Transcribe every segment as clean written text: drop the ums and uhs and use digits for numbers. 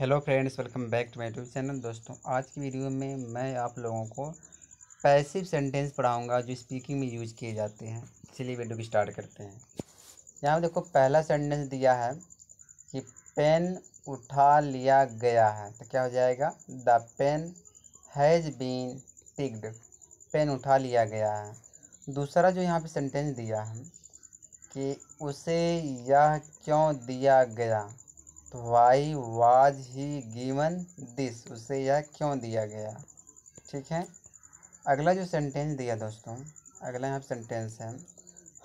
Hello friends, welcome back to my YouTube channel. दोस्तों, आज की वीडियो में मैं आप लोगों को पैसिव सेंटेंस पढ़ाऊंगा जो स्पीकिंग में यूज किए जाते हैं। चलिए वीडियो की स्टार्ट करते हैं। यहाँ देखो, पहला सेंटेंस दिया है कि पेन उठा लिया गया है, तो क्या हो जाएगा? The pen has been picked. Pen उठा लिया गया है। दूसरा जो यहाँ पे सेंटेंस दिया है कि उसे यह क्यों दिया गया, तो why was he given this. उसे यह क्यों दिया गया। ठीक है। अगला जो सेंटेंस दिया दोस्तों, अगला यहाँ सेंटेंस है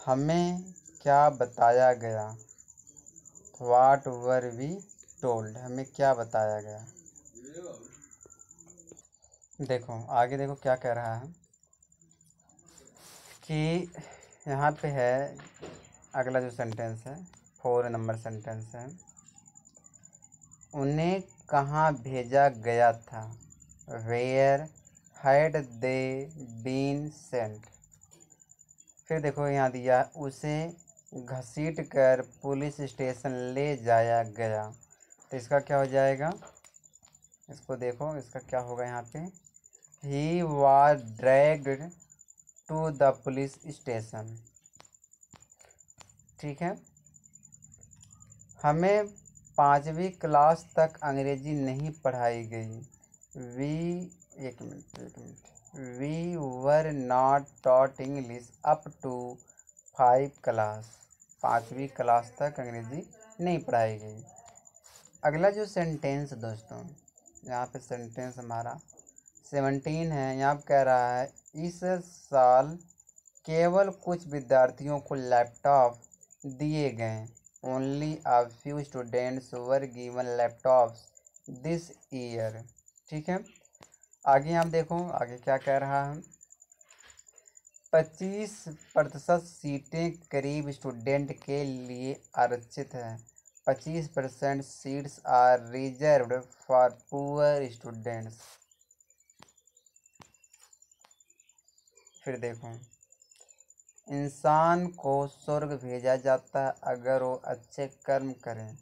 हमें क्या बताया गया। वाट वर वी टोल्ड। हमें क्या बताया गया। देखो आगे, देखो क्या कह रहा है कि यहाँ पे है अगला जो सेंटेंस है, 4 नंबर सेंटेंस है। उन्हें कहाँ भेजा गया था। Where had they been sent. फिर देखो यहाँ दिया उसे घसीट कर पुलिस स्टेशन ले जाया गया, तो इसका क्या हो जाएगा? इसको देखो, इसका क्या होगा यहाँ पे। He was dragged to the police station. ठीक है। हमें 5वीं क्लास तक अंग्रेजी नहीं पढ़ाई गई। एक minute. We were not taught English up to 5 class. 5वीं क्लास तक अंग्रेजी नहीं पढ़ाई गई। अगला जो सेंटेंस दोस्तों, यहाँ पे सेंटेंस हमारा 17 है। यहाँ पे कह रहा है इस साल केवल कुछ विद्यार्थियों को लैपटॉप दिए गए। Only a few students were given laptops this year. ठीक है। आगे आप देखो, आगे क्या कह रहा है। 25% सीटें करीब स्टूडेंट के लिए आरक्षित है। 25% seats are reserved for poor students. फिर देखो, इंसान को स्वर्ग भेजा जाता है अगर वो अच्छे कर्म करें।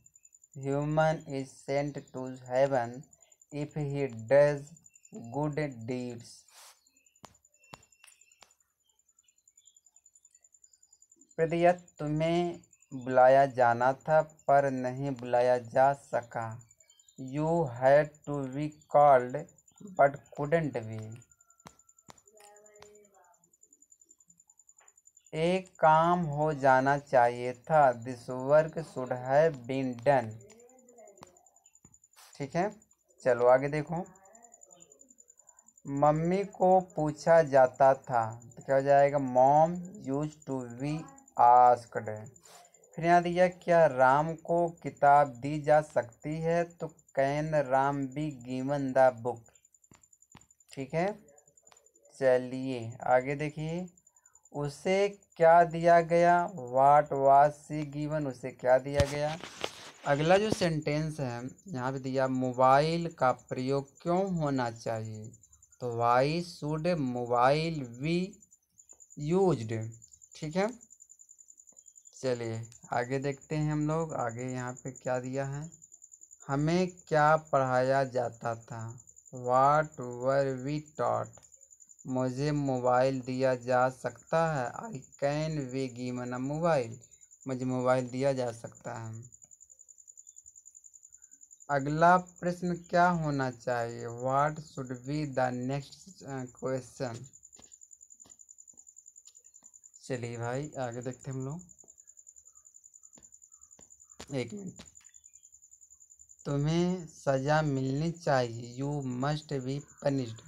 Human is sent to heaven if he does good deeds. Priya, तुम्हें बुलाया जाना था पर नहीं बुलाया जा सका। You had to be called but couldn't be. एक काम हो जाना चाहिए था। This work should have been done. ठीक है। चलो आगे देखो। मम्मी को पूछा जाता था, तो क्या हो जाएगा? Mom use to be asked. फिर यहाँ दिया क्या राम को किताब दी जा सकती है, तो can Ram be given the book. ठीक है। चलिए आगे देखिए। उसे क्या दिया गया। What was she given. उसे क्या दिया गया। अगला जो सेंटेंस है यहाँ पे दिया मोबाइल का प्रयोग क्यों होना चाहिए, तो why should mobile be used. ठीक है। चलिए आगे देखते हैं हम लोग। आगे यहाँ पे क्या दिया है। हमें क्या पढ़ाया जाता था। What were we taught. मुझे मोबाइल दिया जा सकता है। I can we given a mobile. मुझे मोबाइल दिया जा सकता है। अगला प्रश्न क्या होना चाहिए। What should be the next question. चलिए भाई आगे देखते हैं हम लोग। एक मिनट। तुम्हें सज़ा मिलनी चाहिए। You must be punished.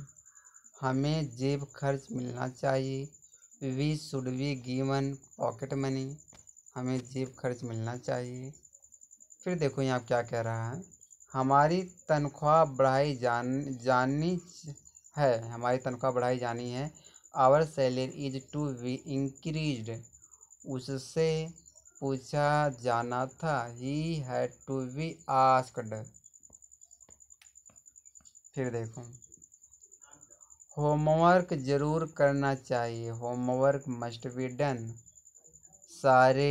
हमें जेब खर्च मिलना चाहिए। We should be given pocket money. हमें जेब खर्च मिलना चाहिए। फिर देखो यहाँ क्या कह रहा है। हमारी तनख्वाह बढ़ाई जानी है। हमारी तनख्वाह बढ़ाई जानी है। Our salary is to be increased. उससे पूछा जाना था। He had to be asked. फिर देखो, होमवर्क जरूर करना चाहिए। Homework must be done. सारे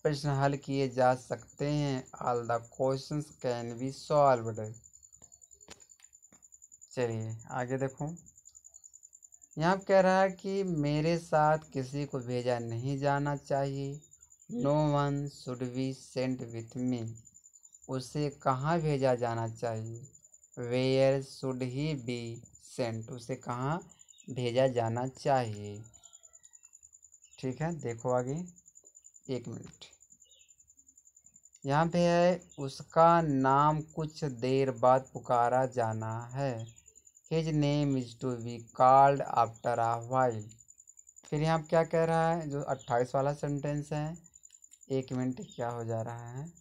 प्रश्न हल किए जा सकते हैं। All the questions can be solved. चलिए आगे देखो, यहाँ कह रहा है कि मेरे साथ किसी को भेजा नहीं जाना चाहिए। No one should be sent with me. उसे कहाँ भेजा जाना चाहिए? Where should he be sent. उसे कहाँ भेजा जाना चाहिए? ठीक है, देखो आगे, एक मिनट। यहाँ पे है उसका नाम कुछ देर बाद पुकारा जाना है। His name is to be called after a while. फिर यहाँ क्या कह रहा है, जो 28 वाला सेंटेंस है, एक मिनट, क्या हो जा रहा है,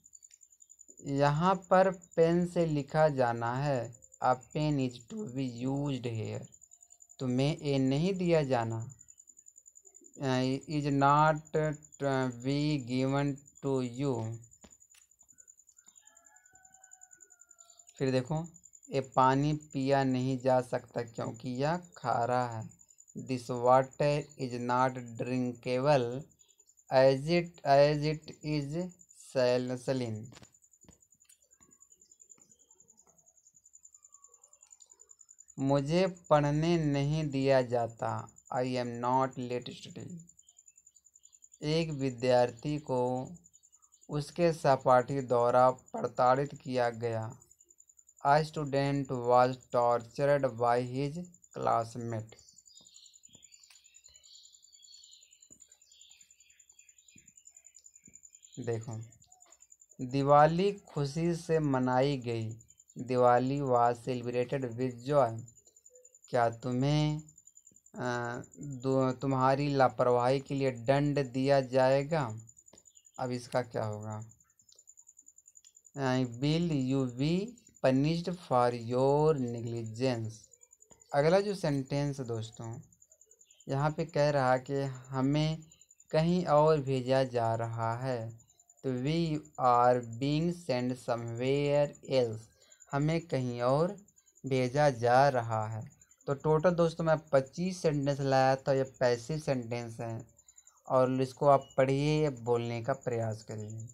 यहाँ पर पेन से लिखा जाना है। A pen is to be used here. तुम्हें ए नहीं दिया जाना। Is not be given to you. फिर देखो, ये पानी पिया नहीं जा सकता क्योंकि यह खारा है। This water is not drinkable as it is saline. मुझे पढ़ने नहीं दिया जाता। I am not let study. एक विद्यार्थी को उसके सहपाठी द्वारा प्रताड़ित किया गया। A student was tortured by his classmate. देखो, दिवाली खुशी से मनाई गई। Diwali was celebrated with joy. क्या तुम्हें तुम्हारी लापरवाही के लिए दंड दिया जाएगा? अब इसका क्या होगा? Will you be punished for your negligence? अगला जो सेंटेंस दोस्तों, यहाँ पे कह रहा कि हमें कहीं और भेजा जा रहा है। तो we are being send somewhere else. हमें कहीं और भेजा जा रहा है। तो टोटल दोस्तों मैं 25 सेंटेंस लाया था। ये पैसिव सेंटेंस हैं और इसको आप पढ़िए, बोलने का प्रयास करिए।